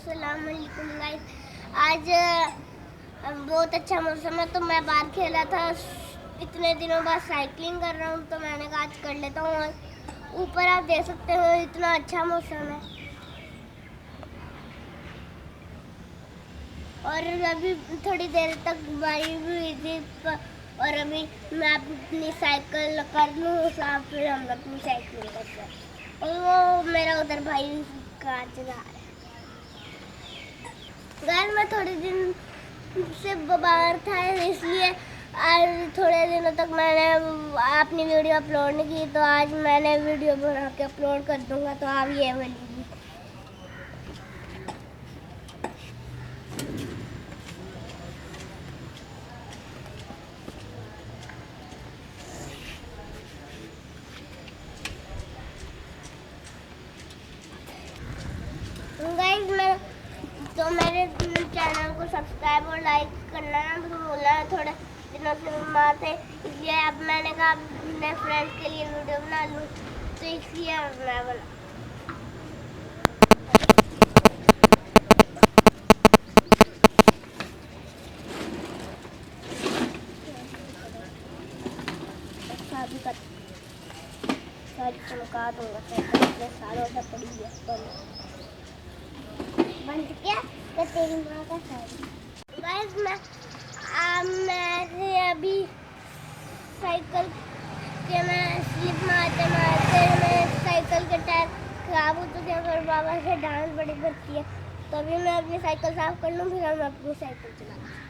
अस्सलाम वालेकुम गाइस। आज बहुत अच्छा मौसम है तो मैं बाहर खेला था। इतने दिनों बाद साइकिलिंग कर रहा हूँ तो मैंने कहा आज कर लेता हूँ। और ऊपर आप देख सकते हो इतना अच्छा मौसम है। और अभी थोड़ी देर तक बारिश भी हुई थी और अभी मैं अपनी साइकिल कर लूँ साफ, फिर हम अपनी साइकिलिंग करते हैं। और वो मेरा उधर भाई कार चला रहा है। गाइस मैं थोड़े दिन से बाहर था इसलिए आज थोड़े दिनों तक मैंने अपनी वीडियो अपलोड नहीं की, तो आज मैंने वीडियो बना के अपलोड कर दूंगा, तो आप ये वाली गाइस तो मेरे चैनल को सब्सक्राइब और लाइक करना ना भूलना। थोड़े दिनों से बीमार थे इसलिए अब मैंने कहा अपने फ्रेंड्स के लिए वीडियो बना लूँ, तो इसलिए मैं बना। शादी का सारी चमका दूंगा, इतने सालों से पड़ी है तो बंद क्या तो तेरी माँ का साड़ी। गाइस मैं अभी साइकिल के मैं स्लिप मारते मारते मैं साइकिल के टायर खराब हो चुके हैं और बाबा से डांट बड़ी पड़ती है, तो अभी मैं अपनी साइकिल साफ कर लूँ, फिर हम अपनी साइकिल चलाएं।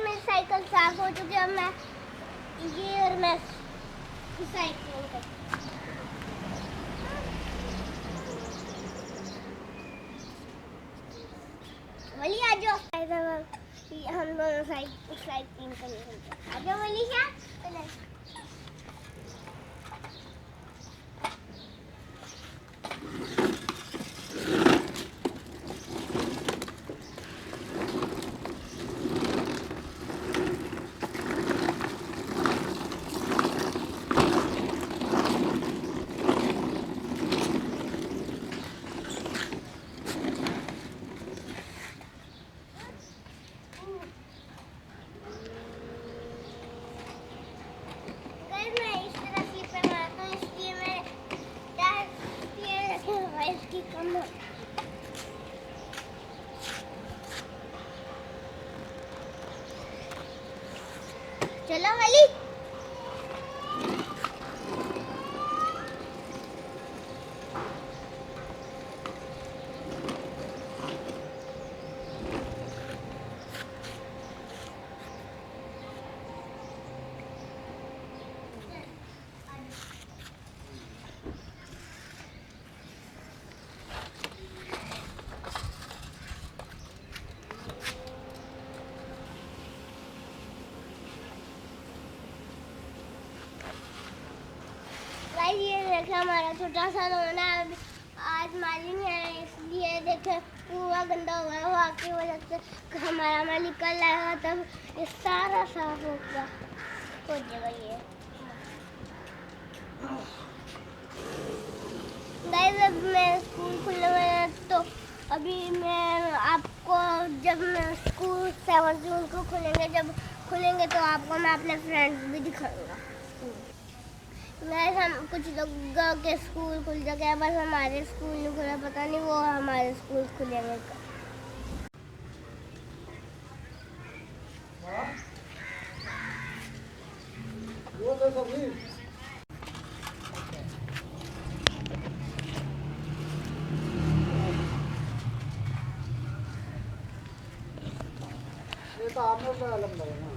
मेरी साइकिल साफ हो चुकी है। अब मैं ये और मैं साइकिल वली आ जाओ, हम दोनों साइकिलिंग करने आ जाओ वली क्या इसकी कम हो। चलो वाली ये देखे हमारा छोटा सा रोना आज मालिक है इसलिए देखे पूरा गंदा हो गया। वहाँ की वजह से हमारा मालिक कल आएगा तब ये सारा साफ होगा हो जाएगा। ये गाइस अब मैं स्कूल खुलने वाला है, तो अभी मैं आपको जब मैं स्कूल 7 जून को जब खुलेंगे तो आपको मैं अपने फ्रेंड्स भी दिखाऊंगा। हम कुछ लोगों के स्कूल खुल चुके हैं, बस हमारे स्कूल नहीं खुला, पता नहीं वो हमारे स्कूल खुलेंगे कब। ये तो आपने अलग लगेगा।